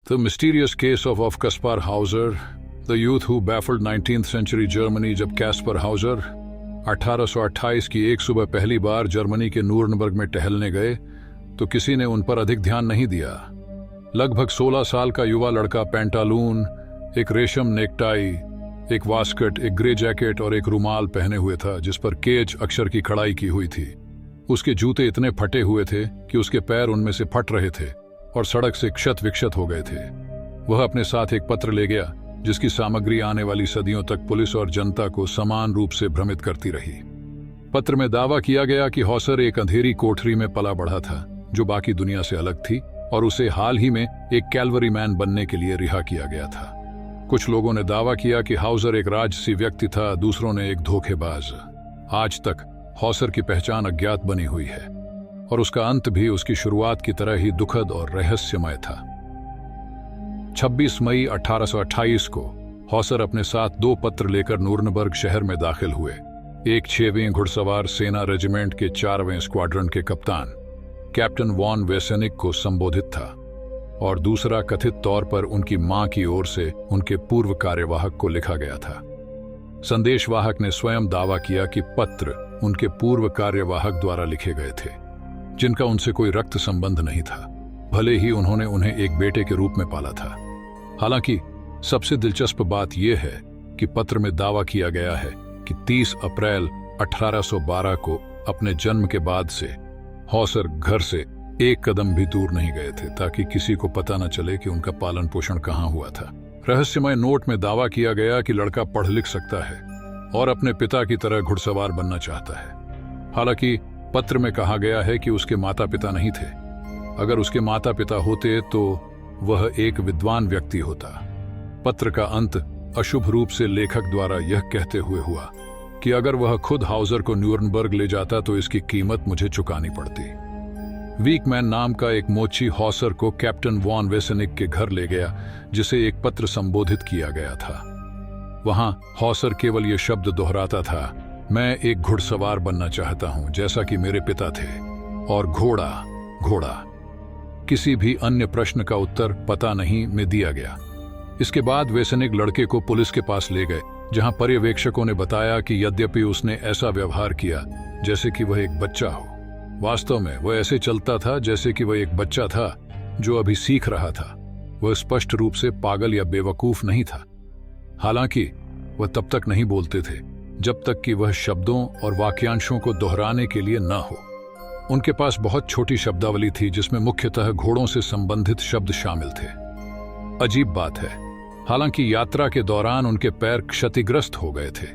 The mysterious case of Kaspar Hauser, the youth who baffled 19th century Germany। जब Caspar Houser 1828 की एक सुबह पहली बार जर्मनी के नूरनबर्ग में टहलने गए तो किसी ने उन पर अधिक ध्यान नहीं दिया। लगभग 16 साल का युवा लड़का पैंटालून, एक रेशम नेकटाई, एक वास्कट, एक ग्रे जैकेट और एक रुमाल पहने हुए था जिस पर केज अक्षर की कढ़ाई की हुई थी। उसके जूते इतने फटे हुए थे कि उसके पैर उनमें से फट रहे थे और सड़क से क्षत विक्षत हो गए थे। वह अपने साथ एक पत्र ले गया जिसकी सामग्री आने वाली सदियों तक पुलिस और जनता को समान रूप से भ्रमित करती रही। पत्र में दावा किया गया कि हॉसर एक अंधेरी कोठरी में पला बढ़ा था जो बाकी दुनिया से अलग थी और उसे हाल ही में एक कैलवरी मैन बनने के लिए रिहा किया गया था। कुछ लोगों ने दावा किया कि हाउजर एक राजसी व्यक्ति था, दूसरों ने एक धोखेबाज। आज तक हॉसर की पहचान अज्ञात बनी हुई है और उसका अंत भी उसकी शुरुआत की तरह ही दुखद और रहस्यमय था। 26 मई 1828 को हॉसर अपने साथ 2 पत्र लेकर नूरनबर्ग शहर में दाखिल हुए। एक 6वीं घुड़सवार सेना रेजिमेंट के 4वें स्क्वाड्रन के कप्तान कैप्टन वॉन वेसेनिक को संबोधित था और दूसरा कथित तौर पर उनकी मां की ओर से उनके पूर्व कार्यवाहक को लिखा गया था। संदेशवाहक ने स्वयं दावा किया कि पत्र उनके पूर्व कार्यवाहक द्वारा लिखे गए थे जिनका उनसे कोई रक्त संबंध नहीं था, भले ही उन्होंने उन्हें एक बेटे के रूप में पाला था। हालांकि सबसे दिलचस्प बात यह है कि पत्र में दावा किया गया है कि 30 अप्रैल 1812 को अपने जन्म के बाद से हॉसर घर से एक कदम भी दूर नहीं गए थे ताकि किसी को पता न चले कि उनका पालन पोषण कहां हुआ था। रहस्यमय नोट में दावा किया गया कि लड़का पढ़ लिख सकता है और अपने पिता की तरह घुड़सवार बनना चाहता है। हालांकि पत्र में कहा गया है कि उसके माता पिता नहीं थे। अगर उसके माता पिता होते तो वह एक विद्वान व्यक्ति होता। पत्र का अंत अशुभ रूप से लेखक द्वारा यह कहते हुए हुआ कि अगर वह खुद हाउजर को न्यूरनबर्ग ले जाता तो इसकी कीमत मुझे चुकानी पड़ती। वीकमैन नाम का एक मोची हॉसर को कैप्टन वॉन वेसेनिक के घर ले गया जिसे एक पत्र संबोधित किया गया था। वहां हॉसर केवल ये शब्द दोहराता था, मैं एक घुड़सवार बनना चाहता हूं जैसा कि मेरे पिता थे, और घोड़ा घोड़ा। किसी भी अन्य प्रश्न का उत्तर पता नहीं में दिया गया। इसके बाद वेसेनिक लड़के को पुलिस के पास ले गए जहां पर्यवेक्षकों ने बताया कि यद्यपि उसने ऐसा व्यवहार किया जैसे कि वह एक बच्चा हो, वास्तव में वह ऐसे चलता था जैसे कि वह एक बच्चा था जो अभी सीख रहा था। वह स्पष्ट रूप से पागल या बेवकूफ नहीं था। हालांकि वह तब तक नहीं बोलते थे जब तक कि वह शब्दों और वाक्यांशों को दोहराने के लिए न हो। उनके पास बहुत छोटी शब्दावली थी जिसमें मुख्यतः घोड़ों से संबंधित शब्द शामिल थे। अजीब बात है, हालांकि यात्रा के दौरान उनके पैर क्षतिग्रस्त हो गए थे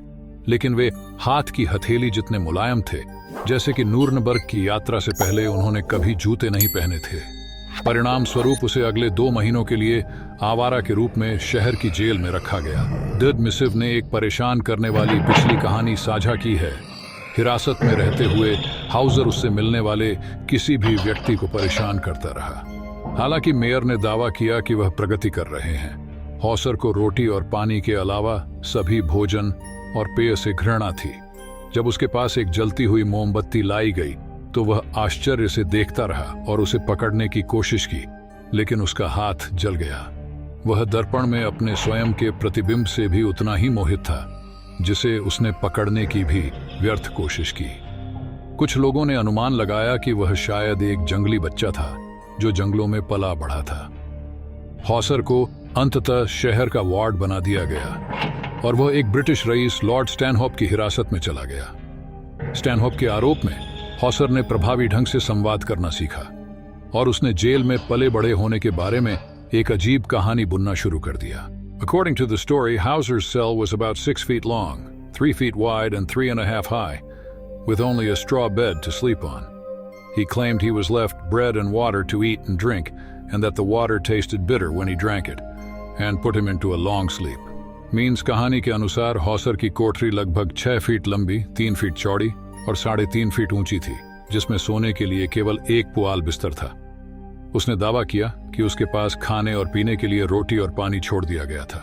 लेकिन वे हाथ की हथेली जितने मुलायम थे जैसे कि नूरनबर्ग की यात्रा से पहले उन्होंने कभी जूते नहीं पहने थे। परिणाम स्वरूप उसे अगले 2 महीनों के लिए आवारा के रूप में शहर की जेल में रखा गया। डेड मिसिव ने एक परेशान करने वाली पिछली कहानी साझा की है। हिरासत में रहते हुए हाउजर उससे मिलने वाले किसी भी व्यक्ति को परेशान करता रहा। हालांकि मेयर ने दावा किया कि वह प्रगति कर रहे हैं। हॉसर को रोटी और पानी के अलावा सभी भोजन और पेय से घृणा थी। जब उसके पास एक जलती हुई मोमबत्ती लाई गई तो वह आश्चर्य से देखता रहा और उसे पकड़ने की कोशिश की, लेकिन उसका हाथ जल गया। वह दर्पण में अपने स्वयं के प्रतिबिंब से भी उतना ही मोहित था जिसे उसने पकड़ने की भी व्यर्थ कोशिश की। कुछ लोगों ने अनुमान लगाया कि वह शायद एक जंगली बच्चा था जो जंगलों में पला बढ़ा था। हॉसर को अंततः शहर का वार्ड बना दिया गया और वह एक ब्रिटिश रईस लॉर्ड स्टैनहोप की हिरासत में चला गया। स्टैनहोप के आरोप में हॉसर ने प्रभावी ढंग से संवाद करना सीखा और उसने जेल में पले बड़े होने के बारे में एक अजीब कहानी बुनना शुरू कर दिया। According to the story, Hauser's cell was about 6 feet long, 3 feet wide and 3.5 high, with only a straw bed to sleep on. He claimed he was left bread and water to eat and drink, and that the water tasted bitter when he drank it, and put him into a long sleep. Means कहानी के अनुसार Hauser की कोठरी लगभग 6 feet लंबी, 3 feet चौड़ी और 3.5 feet ऊंची थी जिसमें सोने के लिए केवल एक पुआल बिस्तर था। उसने दावा किया कि उसके पास खाने और पीने के लिए रोटी और पानी छोड़ दिया गया था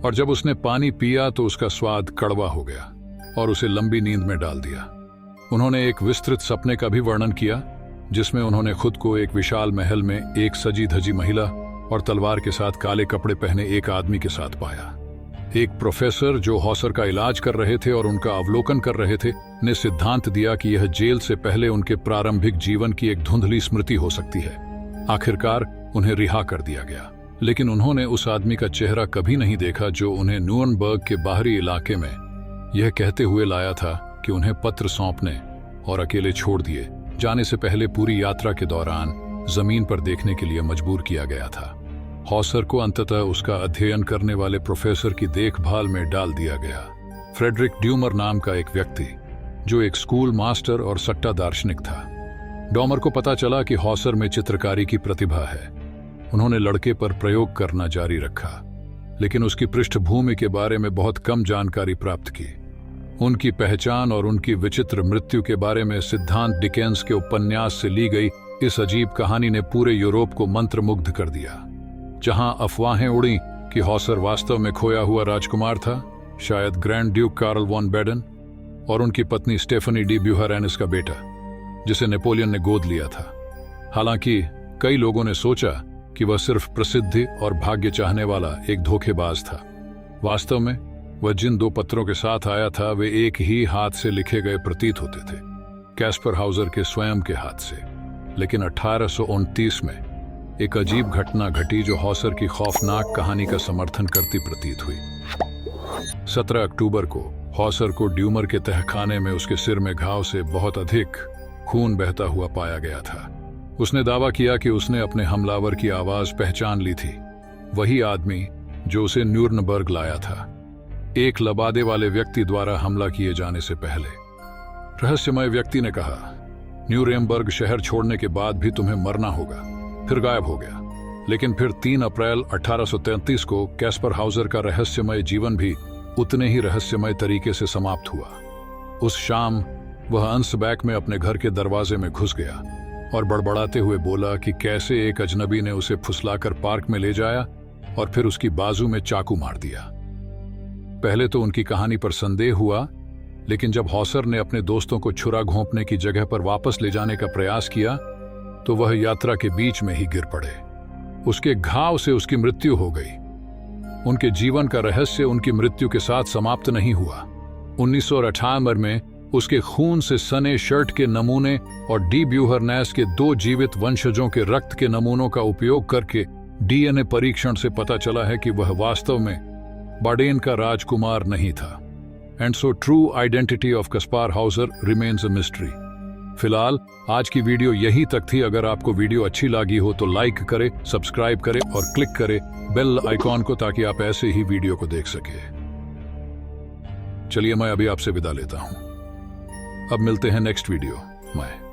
और जब उसने पानी पिया तो उसका स्वाद कड़वा हो गया और उसे लंबी नींद में डाल दिया। उन्होंने एक विस्तृत सपने का भी वर्णन किया जिसमें उन्होंने खुद को एक विशाल महल में एक सजी धजी महिला और तलवार के साथ काले कपड़े पहने एक आदमी के साथ पाया। एक प्रोफेसर जो हॉसर का इलाज कर रहे थे और उनका अवलोकन कर रहे थे ने सिद्धांत दिया कि यह जेल से पहले उनके प्रारंभिक जीवन की एक धुंधली स्मृति हो सकती है। आखिरकार उन्हें रिहा कर दिया गया, लेकिन उन्होंने उस आदमी का चेहरा कभी नहीं देखा जो उन्हें न्यूरनबर्ग के बाहरी इलाके में यह कहते हुए लाया था कि उन्हें पत्र सौंपने और अकेले छोड़ दिए जाने से पहले पूरी यात्रा के दौरान जमीन पर देखने के लिए मजबूर किया गया था। हॉसर को अंततः उसका अध्ययन करने वाले प्रोफेसर की देखभाल में डाल दिया गया। फ्रेडरिक ड्यूमर नाम का एक व्यक्ति जो एक स्कूल मास्टर और सट्टा दार्शनिक था। डॉमर को पता चला कि हॉसर में चित्रकारी की प्रतिभा है। उन्होंने लड़के पर प्रयोग करना जारी रखा, लेकिन उसकी पृष्ठभूमि के बारे में बहुत कम जानकारी प्राप्त की। उनकी पहचान और उनकी विचित्र मृत्यु के बारे में सिद्धांत डिकेंस के उपन्यास से ली गई इस अजीब कहानी ने पूरे यूरोप को मंत्रमुग्ध कर दिया। जहां अफवाहें उड़ी कि हॉसर वास्तव में खोया हुआ राजकुमार था, शायद grand duke Karl von Baden, और उनकी पत्नी स्टेफनी डी ब्यूहरेनिस का बेटा, जिसे नेपोलियन ने गोद लिया था। हालांकि कई लोगों ने सोचा कि वह सिर्फ प्रसिद्धि और भाग्य चाहने वाला एक धोखेबाज था। वास्तव में वह जिन 2 पत्रों के साथ आया था वे एक ही हाथ से लिखे गए प्रतीत होते थे, कैस्पर हाउजर के स्वयं के हाथ से। लेकिन 1829 में एक अजीब घटना घटी जो हॉसर की खौफनाक कहानी का समर्थन करती प्रतीत हुई। 17 अक्टूबर को हॉसर को ड्यूमर के तहखाने में उसके सिर में घाव से बहुत अधिक खून बहता हुआ पाया गया था। उसने दावा किया कि उसने अपने हमलावर की आवाज पहचान ली थी, वही आदमी जो उसे न्यूरनबर्ग लाया था, एक लबादे वाले व्यक्ति द्वारा हमला किए जाने से पहले। रहस्यमय व्यक्ति ने कहा, न्यूरेमबर्ग शहर छोड़ने के बाद भी तुम्हें मरना होगा। फिर गायब हो गया। लेकिन फिर 3 अप्रैल 1833 को कैस्पर हाउजर का रहस्यमय जीवन भी उतने ही रहस्यमय तरीके से समाप्त हुआ। उस शाम वह अंसबैक में अपने घर के दरवाजे में घुस गया और बड़बड़ाते हुए बोला कि कैसे एक अजनबी ने उसे फुसलाकर पार्क में ले जाया और फिर उसकी बाजू में चाकू मार दिया। पहले तो उनकी कहानी पर संदेह हुआ, लेकिन जब हॉसर ने अपने दोस्तों को छुरा घोंपने की जगह पर वापस ले जाने का प्रयास किया तो वह यात्रा के बीच में ही गिर पड़े। उसके घाव से उसकी मृत्यु हो गई। उनके जीवन का रहस्य उनकी मृत्यु के साथ समाप्त नहीं हुआ। 1998 में उसके खून से सने शर्ट के नमूने और डी ब्यूहरनेस के 2 जीवित वंशजों के रक्त के नमूनों का उपयोग करके डीएनए परीक्षण से पता चला है कि वह वास्तव में बाडेन का राजकुमार नहीं था। And so true identity of Caspar Houser remains a mystery. फिलहाल आज की वीडियो यहीं तक थी। अगर आपको वीडियो अच्छी लगी हो तो लाइक करें, सब्सक्राइब करें और क्लिक करें बेल आइकॉन को ताकि आप ऐसे ही वीडियो को देख सकें। चलिए मैं अभी आपसे विदा लेता हूं। अब मिलते हैं नेक्स्ट वीडियो में।